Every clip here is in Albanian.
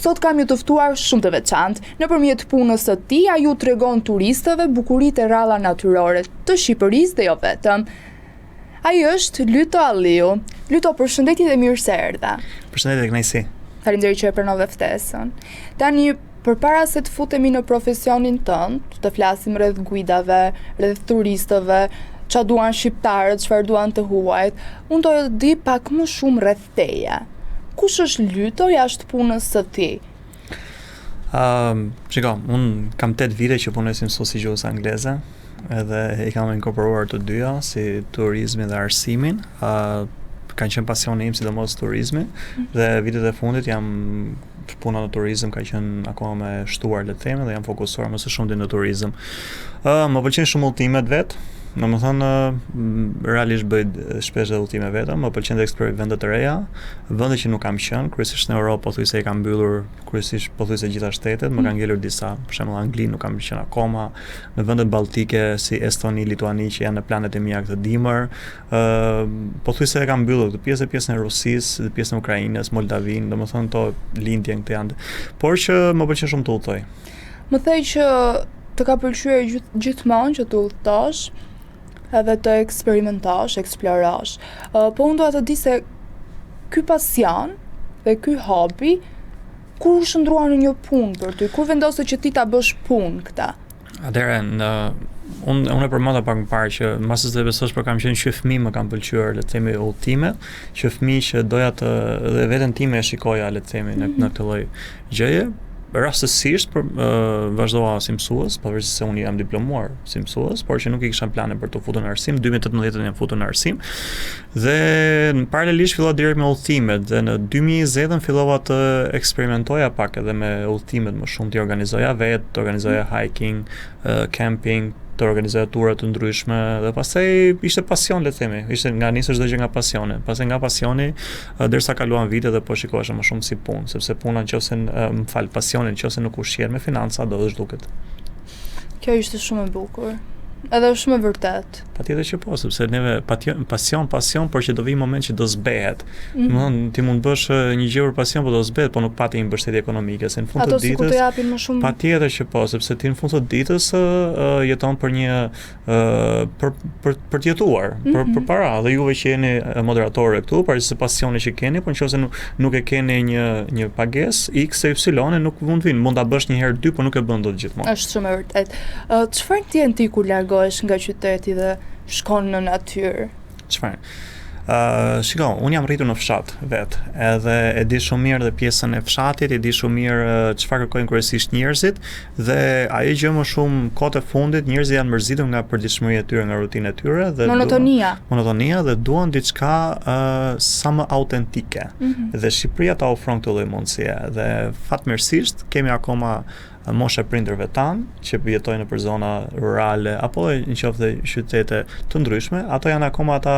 Sot kam një të ftuar shumë të veçantë. Nëpërmjet punës së tij, ai ju tregon turistëve bukuritë e rralla natyrore të Shqipërisë dhe jo vetëm. Ai është Lyto Alliu. Lyto, përshëndetje dhe mirë se erdha. Përshëndetje, kënaqësi. Faleminderit që e pranove ftesën. Tani, përpara se të futemi në profesionin tënd, të flasim rreth guidave, rreth turistëve, ç'a duan shqiptarët, çfarë duan të huajt, unë do të di pak më shumë rreth teje. Kush është Lyto jashtë punës së tij? Shiko, unë kam 8 vite që punoj si mësues i gjuhës angleze, edhe i kam inkorporuar të dyja, si turizmin dhe arsimin. Kanë qenë pasioni im sidomos turizmi, dhe vitet e fundit puna në turizëm ka qenë akoma me shtuar le të themi dhe jam fokusuar më së shumti në turizëm. Më pëlqejnë shumë udhëtimet vet. Domethënë realisht bëj shpesh udhëtime vetëm, më pëlqen të eksploroj vende të reja, vende që nuk kam qenë, kryesisht në Europë pothuajse i kam mbyllur kryesisht pothuajse gjitha shtetet, më kanë ngelur disa, për shembull Angli nuk kam qenë akoma, në vendet balltike si Estoni, Lituani që janë në planet e mia këtë dimër, pothuajse e kam mbyllur këtë pjesën e Rusisë, dhe pjesën e Ukrainës, Moldavin, domethënë to lindjen këto janë. Por që më pëlqen shumë të udhtoj. Më thej që të ka pëlqyer gjithmonë që të udhtosh, edhe të eksperimentosh, eksplorosh. Po unë doja të di se ky pasion dhe ky hobi kur u shndrua në një punë për ty? Kur vendose që ti ta bësh punë këtë? Atëherë, unë e përmenda pak më parë që mbas se besosh për kam qenë që fëmijë më kanë pëlqyer le të themi udhëtimet, që fëmijë që doja të dhe veten time e shikoja le të themi në këtë lloj gjëje. Rastësisht vazhdova si mësues, pavarësisht se unë jam diplomuar si mësues, por që nuk i kisha plane për të futur në arsim. 2018 jam futur në arsim. Dhe paralelisht fillova direkt me udhëtimet dhe në 2020 fillova të eksperimentoja pak edhe me udhëtimet më shumë, të organizoja vetë, të organizoja hiking, camping, të organizoja tura të ndryshme dhe pastaj ishte pasion le të themi, ishte nga nisë çdo gjë nga pasioni. Pastaj nga pasioni derisa kaluan vite dhe po shikohesha më shumë si punë, sepse puna nëse pasioni nëse nuk ushqen me financa do të zhduket. Kjo ishte shumë e bukur. Edhe shumë e vërtet. Patjetër që po, sepse neve pasion, por që do vi moment që do zbehet. Domthonë ti mund bësh një gjë për pasion, por do zbehet, po nuk pati një mbështetje ekonomike, se në fund të ditës. Ato sikur të japin më shumë. Patjetër që po, sepse ti në fund të ditës jeton për një për të jetuar, për para, dhe juve që jeni moderatorë këtu, pavarësisht se pasioni që keni, por nëse nuk e keni një pagesë X e Y, nuk mund vinë, mund ta bësh një herë dy, por nuk e bën dot gjithmonë. Është shumë e vërtet. Çfarë ndjen ti kur largohesh nga qyteti dhe shkon në natyrë? Çfarë? Shiko, unë jam rritur në fshat vetë, edhe e di shumë mirë dhe pjesën e fshatit, e di shumë mirë çfarë kërkojnë kryesisht njerëzit, dhe ajo gjë më shumë kohët e fundit njerëzit janë mërzitur nga përditshmëria e tyre, nga rutina e tyre dhe monotonia dhe duan diçka sa më autentike. Dhe Shqipëria ta ofron këtë lloj mundësie dhe fatmirësisht kemi akoma mosha prindërve tanë që jetojnë nëpër zona rurale apo nëse qytete të ndryshme, ato janë akoma ata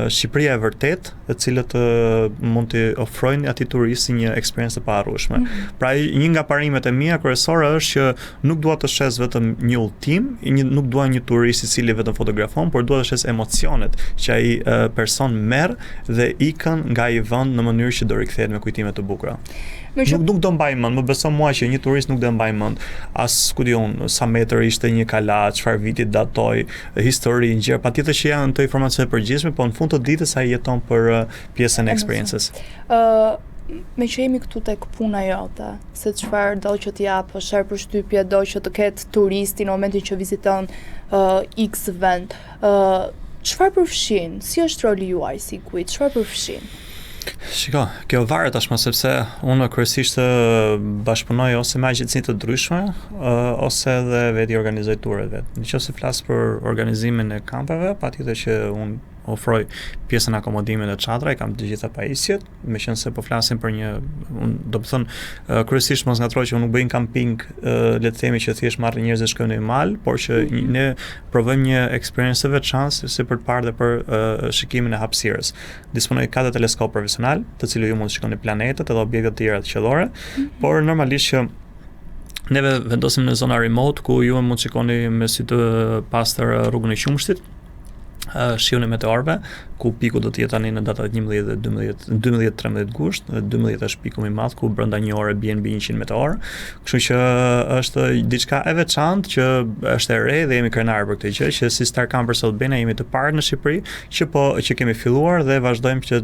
Shqipëria e vërtet, të cilët mund të ofrojnë atij turisti një eksperiencë të paharrueshme. Pra një nga parimet e mia kryesore është që nuk dua të shes vetëm një udhtim, nuk dua një turist i cili vetëm fotografon, por dua të shes emocionet që ai person merr dhe ikën nga ai vend në mënyrë që do rikthehet me kujtime të bukura. Nuk do mbaj mend, më beso mua që një turist nuk do mbaj mend as ku di unë sa metër ishte një kalaç, çfarë viti datoi, historinë, gjëra patjetër që janë të informacione përgjithshme, po në fund të ditës ai jeton për pjesën e eksperiencës. Me që jemi këtu tek puna jote, se çfarë do që të jap, çfarë përshtypje do që të ketë turisti në momentin që viziton X vend, çfarë përfshin? Si është roli juaj si guid? Çfarë përfshin? Shiko, kjo varet tashmë sepse unë kryesisht bashkëpunoj ose me agjenci të ndryshme ose edhe vetë organizoj turet vetë. Nëse flas për organizimin e kampeve, patjetër që unë ofroj pjesën akomodimit dhe çadra, i kam të gjitha pajisjet, meqense po flasim për një, do të thënë kryesisht mos ngatroj që unë nuk bëj camping, le të themi që thjesht marr njerëz dhe shkojnë në mal, por që ne provojmë një eksperiencë të veçantë si për të parë dhe për shikimin e hapësirës. Disponoj 4 teleskop profesional, të cilët ju mund të shikoni planetet edhe objekte të tjera të qiellore, por normalisht që neve vendosim në zona remote ku ju mund të shikoni me sy të pastër rrugën e Qumshtit. shiun e meteorëve, ku piku do të jetë tani në datat 11 dhe 12-13 gusht, dhe 12 është piku më i madh ku brenda një ore bien mbi 100 meteor. Kështu që është diçka e veçantë që është e re dhe jemi krenar për këtë gjë, që si Star Campers Albania jemi të parë në Shqipëri që kemi filluar dhe vazhdojmë që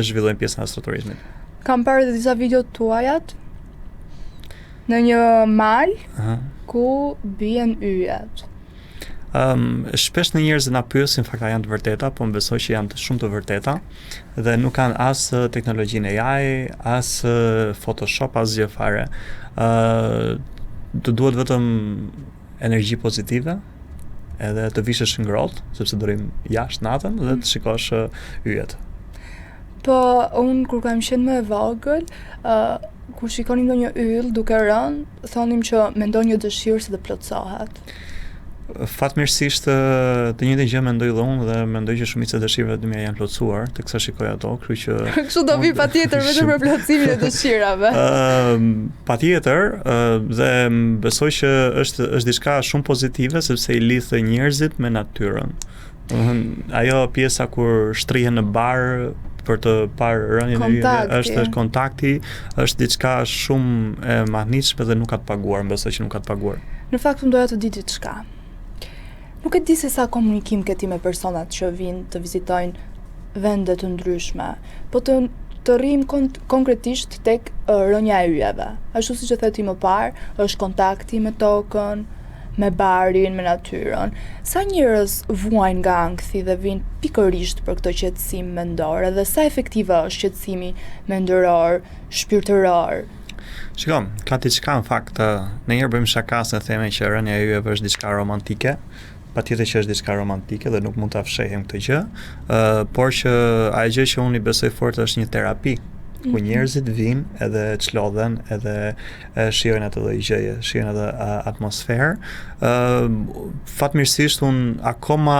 zhvillojmë pjesën e astroturizmit. Kam parë dhe disa video tuajat në një mal ku bien yjet. Shpesh në njerëzit na pyesin fakt janë të vërteta, po më besoj që janë shumë të vërteta dhe nuk kanë as teknologjinë AI, as Photoshop, as gjë fare. Të duhet vetëm energji pozitive, edhe të vishesh ngrohtë, sepse do rrim jashtë natën dhe të shikosh yjet. Po unë kur kam qenë më e vogël, kur shikonim ndonjë yll duke rënë, thonim që mendon një dëshirë se të plotësohet. Fatmirësisht të njëjtën gjë mendoj dhe unë dhe mendoj që shumica e dëshirave të mia janë plotësuar, teksa shikoj ato, kështu që kështu do vi patjetër vetëm për plotësimin e dëshirave. Patjetër, dhe besoj që është diçka shumë pozitive sepse i lidh njerëzit me natyrën. Ajo pjesa kur shtrihen në bar për të parë rënien e yjeve, është kontakti, është diçka shumë e mahnitshme dhe nuk ka të paguar, besoj që nuk ka të paguar. Në fakt unë doja të di diçka. Nuk e di se sa komunikim ke ti me personat që vinë të vizitojnë vende të ndryshme, po të rrim konkretisht tek rënja e yjeve. Ashtu siç e the ti më parë, është kontakti me tokën, me barin, me natyrën. Sa njerëz vuajnë nga ankthi dhe vinë pikërisht për këtë qetësim mendor, dhe sa efektive është qetësimi mendoror, shpirtëror? Shiko, ka diçka në fakt, ndonjëherë bëjmë shakas në theme që rënja e yjeve është diçka romantike. Patjetër që është diçka romantike dhe nuk mund ta fshehem këtë gjë, por që ajo gjë që unë i besoj fort është një terapi, ku njerëzit vinë edhe çlodhen edhe shijojnë atë lloj gjëje, shijojnë atë atmosferë. Fatmirësisht unë akoma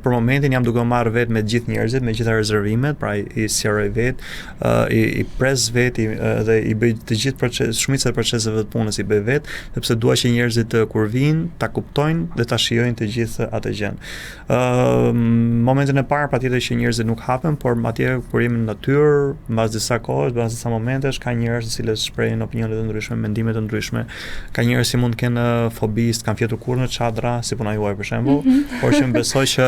për momentin jam duke marrë vetë me të gjithë njerëzit, me gjitha rezervimet, pra i sqaroj vetë, i pres vetë dhe i bëj të gjithë shumica e proceseve të punës i bëj vetë, sepse dua që njerëzit kur vinë ta kuptojnë dhe ta shijojnë të gjithë atë gjën. Momentin e parë patjetër që njerëzit nuk hapen, por atje kur jemi në natyrë, mbas disa kohësh, mbas disa momentesh, ka njerëz të cilët shprehin opinione të ndryshme, mendime të ndryshme. Ka njerëz që mund të kenë fobi, kanë fjetur kurrë në çadra, si puna juaj për shembull, por që besoj që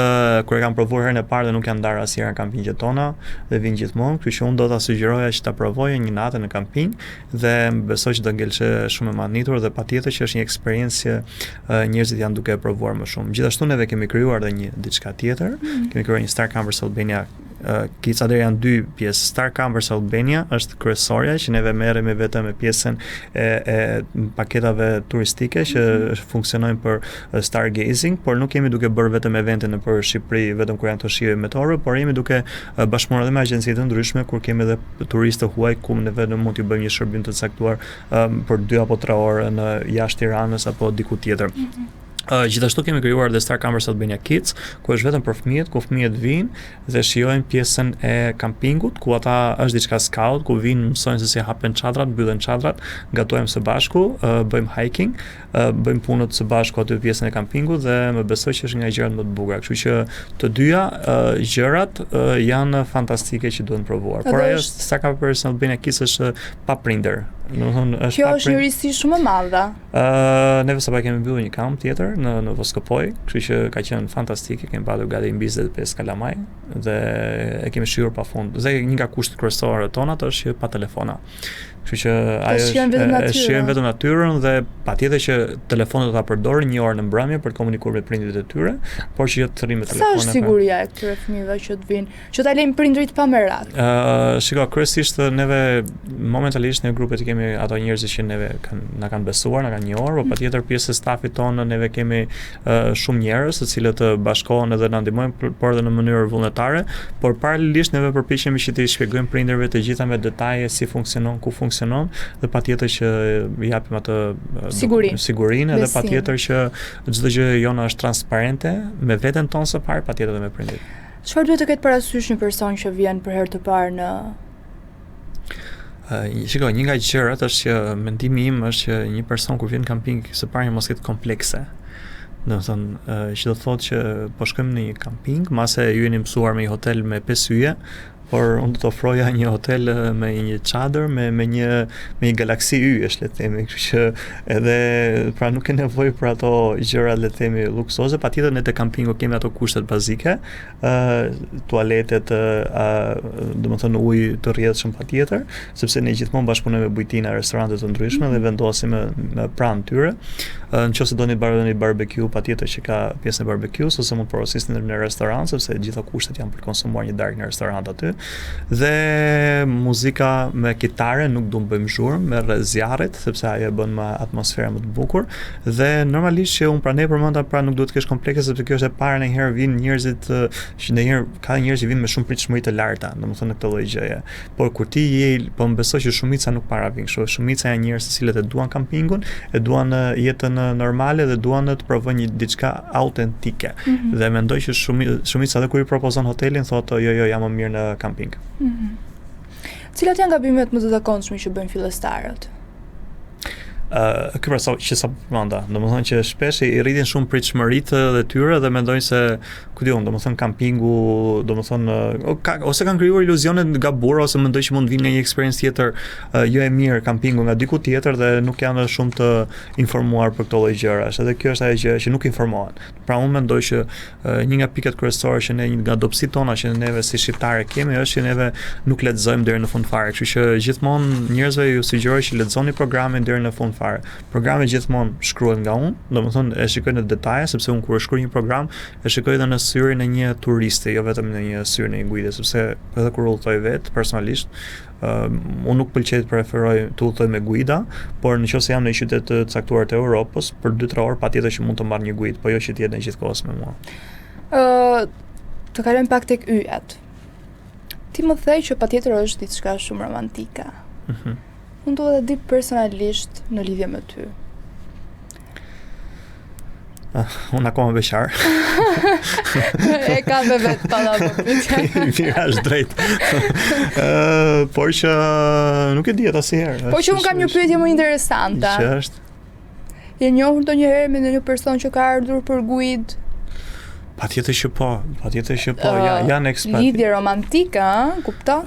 kur e kanë provuar herën e parë dhe nuk janë ndarë asnjëherë në kampingjet tona dhe vinë gjithmonë, kështu që unë do ta sugjeroja që ta provojë një natë në kamping dhe besoj që do ngelçë shumë e madhnitur dhe patjetër që është një eksperiencë që njerëzit janë duke e provuar më shumë. Gjithashtu neve kemi krijuar edhe diçka tjetër, kemi krijuar një Star Campers Albania. Kitsader janë dy pjesë. Star Campers Albania është kryesorja që neve merremi vetëm me pjesën e paketave turistike që funksionojnë për stargazing, por nuk jemi duke bërë vetëm evente në për Shqipëri vetëm kur janë të shihe meteorë, por jemi duke bashkëpunuar edhe me agjenci të ndryshme kur kemi edhe turistë huaj ku ne vetëm mund t'i bëjmë një shërbim të caktuar për 2 apo 3 orë në jashtë Tiranës apo diku tjetër. Gjithashtu kemi krijuar The Star Campers Albania Kids, ku është vetëm për fëmijët, ku fëmijët vinë dhe shijojnë pjesën e kampingut, ku ata është diçka scout, ku vinë mësojnë se si hapen çadrat, mbyllen çadrat, gatojmë së bashku, bëjmë hiking, bëjmë punët së bashku aty pjesën e kampingut dhe më besoj që është nga gjërat më të bukura. Kështu që të dyja gjërat janë fantastike që duhen provuar. Por ajo Star Campers Albania Kids është pa prindër. Kjo është një risi shumë e madhe. Neve sapo kemi mbyllur një kamp tjetër në Voskopoj, kështu që ka qenë fantastike, kemi patur gati mbi 25 kalamaj dhe e kemi shijuar pafund. Dhe një nga kushtet kryesorë tona është që pa telefona. Kështu që ajo shijojnë vetëm natyrën dhe patjetër që telefonat do ta përdorin 1 orë në mbrëmje për të komunikuar me prindërit e tyre, por që jo të rrinë me telefone. Sa është siguria e këtyre fëmijëve që të vinë, që ta lejmë prindrit pa merak? Shiko, kryesisht neve momentalisht në grupet kemi ato njerëz që neve na kanë besuar, na kanë njohur, por patjetër pjesë e stafit tonë neve kemi shumë njerëz të cilët bashkohen edhe na ndihmojnë, por edhe në mënyrë vullnetare, por paralelisht neve përpiqemi që t'i shpjegojmë prindërve të gjitha me detaje si funksionon, ku funksionon dhe patjetër që japim atë sigurinë dhe patjetër që çdo gjë jona është transparente me veten tonë së pari, patjetër edhe me prindërit. Çfarë duhet të ketë parasysh një person që vjen për herë të parë në Shiko, një nga gjërat është që mendimi im është që një person kur vjen në kamping së pari mos ketë komplekse. Domethënë që do thotë që po shkojmë në një kamping, mase ju jeni mësuar me një hotel me 5 yje, por unë do të ofroja një hotel me një çadër me një galaksi yjesh, le të themi, kështu që edhe pra nuk ke nevojë për ato gjëra, le të themi, luksoze. Patjetër ne te kampingu kemi ato kushtet bazike, tualetet, domethënë ujë të rrjedhshëm patjetër, sepse ne gjithmonë bashkëpunojmë me bujtina restorante të ndryshme dhe vendosim në pranë tyre. Nëse doni një barbecue, patjetër që ka pjesën e barbecues, ose mund porosisni në restoran, sepse gjitha kushtet janë për konsumuar një darkë në restorant aty. Dhe muzika me kitare, nuk du bëjmë zhurmë, me zjarrit, sepse ajo bën më atmosferë më të bukur. Dhe normalisht që unë pranoj përmenda, pra nuk duhet të kesh komplekse, sepse kjo është e para ndonjëherë vinë njerëzit që ndonjëherë ka njerëz që vinë me shumë pritshmëri të larta, domethënë në këtë lloj gjëje. Por kur ti je, po më besoj që shumica nuk para vin kështu. Shumica janë njerëz të cilët e duan kampingun, e duan jetën normale dhe duan të provojnë një diçka autentike. Dhe mendoj që shumica edhe kur i propozon hotelin thotë jo, jam më mirë në kamping. Cilat janë gabimet më të zakonshme që bëjnë fillestarët? Ky pra që sa përmenda, domethënë që shpesh i rritin shumë pritshmëritë dhe tyre dhe mendojnë se ku diun, domethënë kampingu, domethënë ose kanë krijuar iluzione nga burra ose mendojnë që mund të vinë nga një eksperiencë tjetër jo e mirë kampingu nga diku tjetër dhe nuk janë shumë të informuar për këto lloj gjërash. Edhe kjo është ajo gjë që nuk informohen. Pra unë mendoj që një nga pikat kryesore që ne nga dobësitë tona që neve si shqiptarë kemi është që neve nuk lexojmë deri në fund fare. Kështu që gjithmonë njerëzve ju sugjeroj që lexoni programin deri në fund fare. Programi gjithmonë shkruhet nga unë, domethënë e shikoj në detaje, sepse unë kur e shkruaj një program, e shikoj edhe në syrin e një turisti, jo vetëm në një syrin e një guide, sepse edhe kur udhëtoj vetë personalisht, unë nuk pëlqej të preferoj të udhëtoj me guida, por nëse jam në një qytet të caktuar të Europës, për 2-3 orë patjetër që mund të marr një guide, po jo që të jetë gjithkohës me mua. Të kalojmë pak tek yjet. Ti më the që patjetër është diçka shumë romantike. Unë do të di personalisht në lidhje me ty. Unë akoma beqar. E ka me vetë pa da përpytja. Mira është drejt. Por që nuk e di atë asnjëherë. Po që unë kam një pyetje më interesante. Që është? Je njohur ndonjëherë me ndonjë person që ka ardhur për guid? Patjetër që po, janë ekspertë. Lidhje romantike, kupton?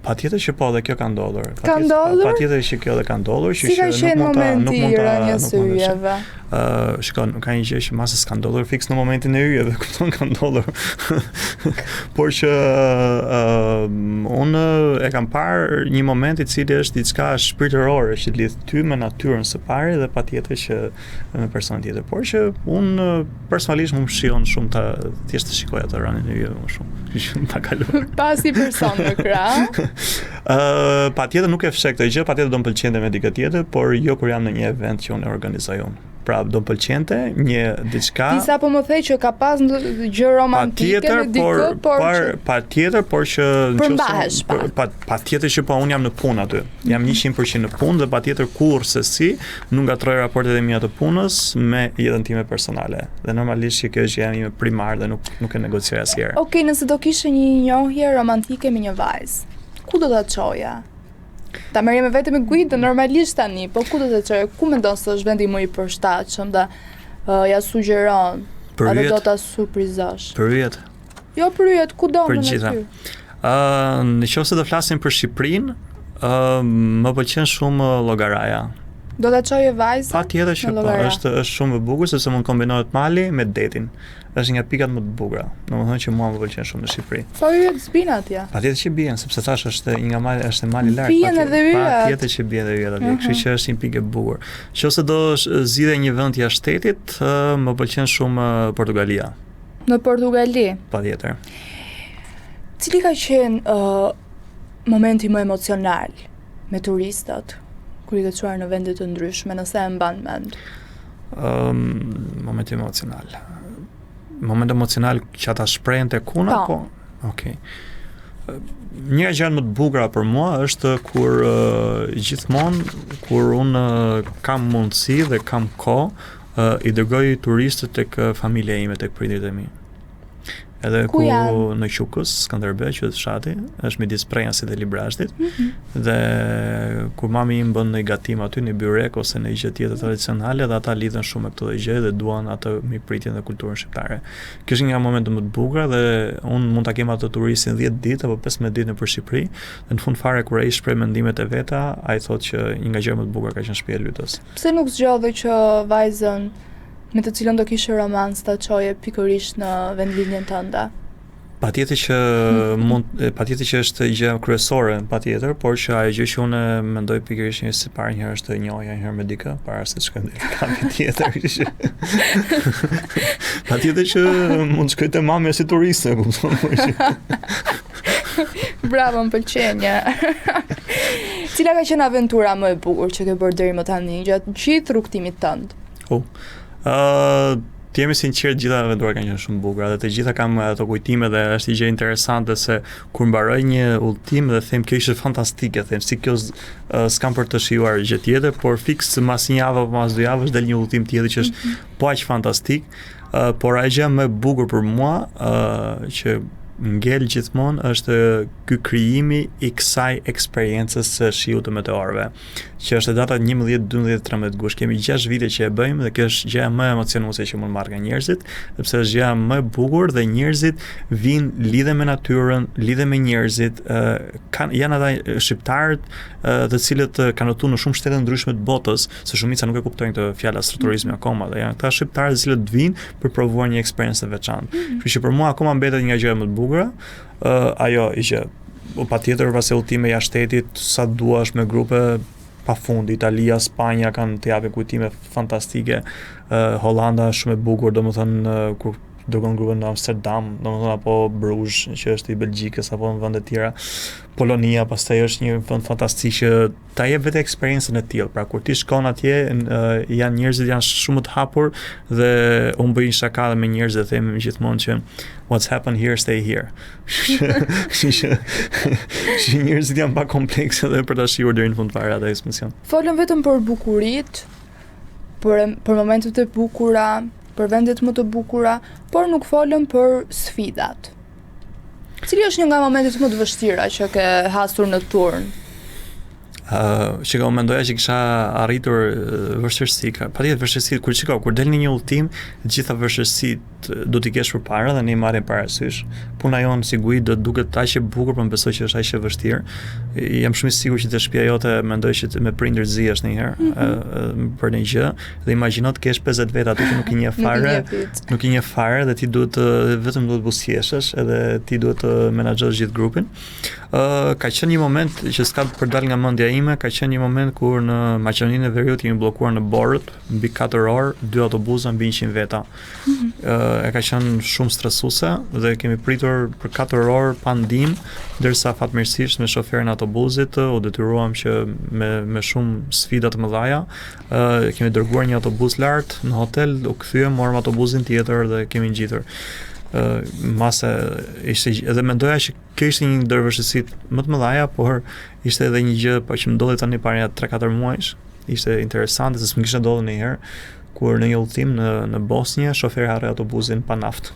Patjetër që po, dhe kjo ka ndodhur. Ka ndodhur? Patjetër që kjo dhe ka ndodhur, si ka qenë momenti i rënies së yjeve? Shikon, ka një gjë që masë s'ka ndodhur fiks në momentin e yjeve, kupton, ka ndodhur. Por që unë e kam parë një moment i cili është diçka shpirtërore që lidh ty me natyrën së pari dhe patjetër që me person tjetër. Por që unë personalisht më shijon shumë të thjesht të shikoj atë rënien e yjeve më shumë. Që ta kaluar. Pasi person në krah. Patjetër nuk e fsheh këtë gjë, patjetër do më pëlqente me dikë tjetër, por jo kur jam në një event që unë e organizoj unë. Pra do më pëlqente një diçka. Ti sapo më the që ka pas gjë romantike me dikë, patjetër, por që përmbahesh patjetër që po unë jam në punë aty. Jam 100% në punë dhe patjetër kurrë si nuk ngatroj raportet e mia të punës me jetën time personale. Dhe normalisht që kjo është gjëja ime primare dhe nuk e negocioj asnjëherë. Okej, nëse do kishe një njohje romantike me një vajzë, ku do ta çoja? Ta merrje me vete me guidë normalisht tani, po ku do të çoje? Ku mendon se është vendi më i përshtatshëm dhe ja sugjeron? Atë do ta surprizosh. Pyet. Jo pyet, ku do në natyrë? Nëse do flasim për Shqipërinë, më pëlqen shumë Llogaraja. Do ta çoje vajzën? Patjetër që po, është shumë e bukur sepse mund kombinohet mali me detin. Është nga pikat më të bukura. Domethënë që mua më pëlqen shumë në Shqipëri. Po yjet zbin atje. Patjetër që bien, sepse thash është një nga mali, është mali i lartë. Bien edhe yjet. Patjetër që bien edhe yjet atje, kështu që është një pikë e bukur. Nëse do zgjidhe një vend jashtë shtetit, më pëlqen shumë Portugalia. Në Portugali? Patjetër. Cili ka qenë momenti më emocional me turistët kur i ke çuar në vende të ndryshme, nëse e mban mend? Moment emocional. Moment emocional që ata shprehen tek una, po. Okej. Një gjë më të bukura për mua është kur gjithmonë kur unë kam mundësi dhe kam kohë i dërgoj turistët tek familja ime, tek prindërit e mi. Edhe Ku janë? në Qukës, Skënderbeu, qytet fshati, është midis Prenjasit dhe Librazhdit. Dhe kur mami im bën një gatim aty në byrek ose në gjë tjetër tradicionale, dhe ata lidhen shumë me këtë gjë dhe duan atë mikpritjen dhe kulturën shqiptare. Kjo është një moment më të bukur dhe unë mund ta kem atë turistin 10 ditë apo 15 ditë nëpër Shqipëri. Dhe në fund fare kur ai shpreh mendimet e veta, ai thotë që një nga gjërat më të bukura ka qenë shtëpia e Lytës. Pse nuk zgjodhe që vajzën me të cilën do kishe romans ta çoje pikërisht në vendlinjen tënde? Patjetër që është gjë kryesore, patjetër, por që ajo gjë që unë mendoj pikërisht një si parë një herë është të njohja një herë me dikë, para se të shkoj në kampin tjetër, kështu që patjetër që mund të shkoj te mamja si turiste, kupton? Bravo, më pëlqen. Cila ka qenë aventura më e bukur që ke bërë deri më tani gjatë gjithë rrugtimit tënd? Të jemi sinqert, gjitha aventurat kanë qenë shumë bukura dhe të gjitha kam ato kujtime dhe është një gjë interesante se kur mbaroj një udhtim dhe them kjo ishte fantastike, them si kjo s'kam për të shijuar gjë tjetër, por fiks mas një javë apo mas 2 javësh del një udhtim tjetër që është po aq fantastik, por ajo gjë më e bukur për mua që ngel gjithmonë është ky krijimi i kësaj eksperiencës së shiut të meteorëve, që është data 11, 12, 13 gusht. Kemi 6 vite që e bëjmë dhe kjo është gjëja më emocionuese që mund marrë nga njerëzit, sepse është gjëja më e bukur dhe njerëzit vinë lidhen me natyrën, lidhen me njerëzit, janë ata shqiptarët të cilët kanë jetuar në shumë shtete ndryshme të botës, se shumica nuk e kuptojnë këtë fjalë astroturizmi akoma, dhe janë këta shqiptarë të cilët vinë për provuar një eksperiencë të veçantë. Kështu që për mua akoma mbetet një gjë më të bukur, ajo që patjetër pas udhëtime jashtë shtetit, sa duash me grupe pafund, Italia, Spanja kanë të japin kujtime fantastike, Holanda shumë e bukur, domethënë kur dërgon grupe në Amsterdam, domethënë apo Bruges, që është i Belgjikës apo në vende të tjera, Polonia, pastaj është një vend fantastik që ta jep vetë eksperiencën e tillë. Pra kur ti shkon atje, janë njerëzit janë shumë të hapur dhe unë bëj shaka me njerëz dhe them gjithmonë që what's happened here stay here. Që njerëzit janë pa komplekse dhe për ta shijuar deri në fund fare atë ekspedision. Folëm vetëm për bukuritë, për momentet e bukura, për vendet më të bukura, por nuk folëm për sfidat. Cili është një nga momentet më të vështira që ke hasur në turn? Shiko, mendoja që kisha arritur vështirësi, patjetër vështirësi kur del në një udhtim, të gjitha vështirësitë do t'i kesh përpara dhe ne i marrim parasysh. Puna jonë si guid do të duket aq e bukur, por besoj që është aq e vështirë. Jam shumë i sigurt që te shtëpia jote mendoj që me prindër zihesh ndonjëherë për një gjë dhe imagjino të kesh 50 veta aty që nuk i njeh fare, nuk i njeh fare dhe ti duhet vetëm duhet buzëqeshësh edhe ti duhet të menaxhosh gjithë grupin. Ka qenë një moment që s'ka për dal nga mendja ime, ka qenë një moment kur në Maqedoninë e Veriut jemi bllokuar në Borët mbi 4 orë, 2 autobusa mbi 100 veta. E ka qenë shumë stresuese dhe kemi pritur për 4 orë pa ndihmë, ndërsa fatmirësisht me shoferin e autobusit u detyruam që me shumë sfida të mëdha kemi dërguar një autobus lart në hotel, u kthyem, morëm autobusin tjetër dhe kemi ngjitur. Mase ishte edhe mendoja që kjo ishte një ndër vështirësitë më të mëdha, por ishte edhe një gjë që më ndodhi tani para 3-4 muajsh. Ishte interesante se s'më kishte ndodhur ndonjëherë kur në një udhtim në Bosnjë shoferi harri autobusin pa naftë.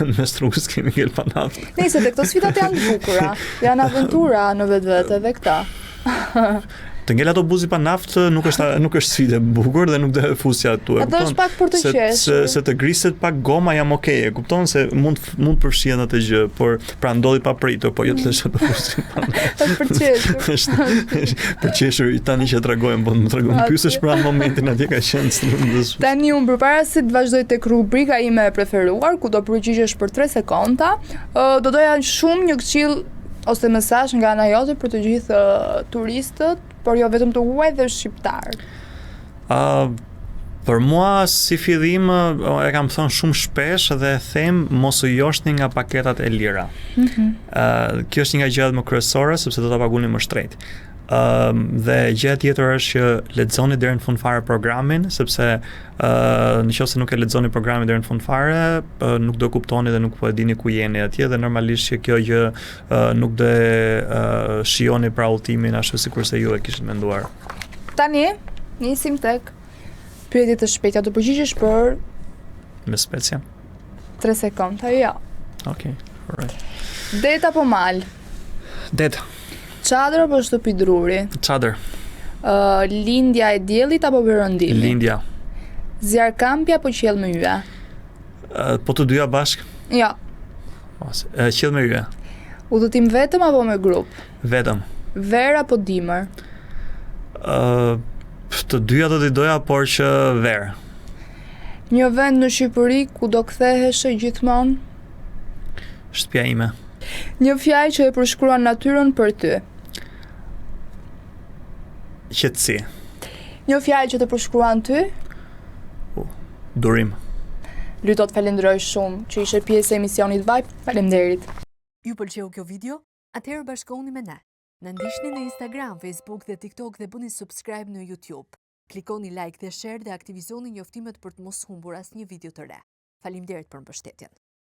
Në mes rrugës kemi ngel pa naftë. Nëse këto sfidat janë të bukura, janë aventura në vetvete edhe këta. Të ngel autobusi pa naftë nuk është sfidë e bukur dhe nuk do e fusja atu. Atë është pak për të qeshur. Se të griset pak goma jam okay, kupton se mund përfshihen atë gjë, por pra ndodhi pa pritur, po jo të lësh autobusin pa naftë. Është për qeshur. Për qeshur tani që tregojmë, po më tregon pyesësh për atë momentin atje ka qenë. Tani unë përpara se të vazhdoj tek rubrika ime e preferuar, ku do përgjigjesh për 3 sekonda, do doja shumë një këshill ose mesazh nga ana jote për të gjithë turistët, por jo vetëm të huaj dhe shqiptar. Për mua si fillim e kam thënë shumë shpesh dhe them mos u joshni nga paketat e lira. Kjo është një nga gjërat më kryesore sepse do ta paguani më shtrejt. Dhe gjëja tjetër është që lexoni deri në fund fare programin, sepse nëse nuk e lexoni programin deri në fund fare, nuk do kuptoni dhe nuk po e dini ku jeni atje dhe normalisht që kjo gjë nuk do shijoni pra udhtimin ashtu sikurse ju e kishit menduar. Tani nisim tek pyetjet e shpejta, do përgjigjesh për me specia. 3 sekonda, jo. Okay. Alright. Det apo mal? Det. Çadër apo shtëpi druri? Çadër. Lindja e diellit apo perëndimi? Lindja. Zjarkampi apo qiell me yje? Po të dyja bashk? Ja. Qiell me yje. Udhëtim vetëm apo me grup? Vetëm. Ver apo dimër? Të dyja do t'i doja, por që verë. Një vend në Shqipëri ku do ktheheshe gjithmonë? Shtëpia ime. Një fjalë që e përshkruan natyrën për ty? Qetësi. Një fjalë që të përshkruan ty? Durim. Lyto të falenderoj shumë që ishe pjesë e emisionit Vibe. Faleminderit. Ju pëlqeu kjo video? Atëherë bashkohuni me ne. Na ndiqni në Instagram, Facebook dhe TikTok dhe bëni subscribe në YouTube. Klikoni like dhe share dhe aktivizoni njoftimet për të mos humbur asnjë video të re. Faleminderit për mbështetjen.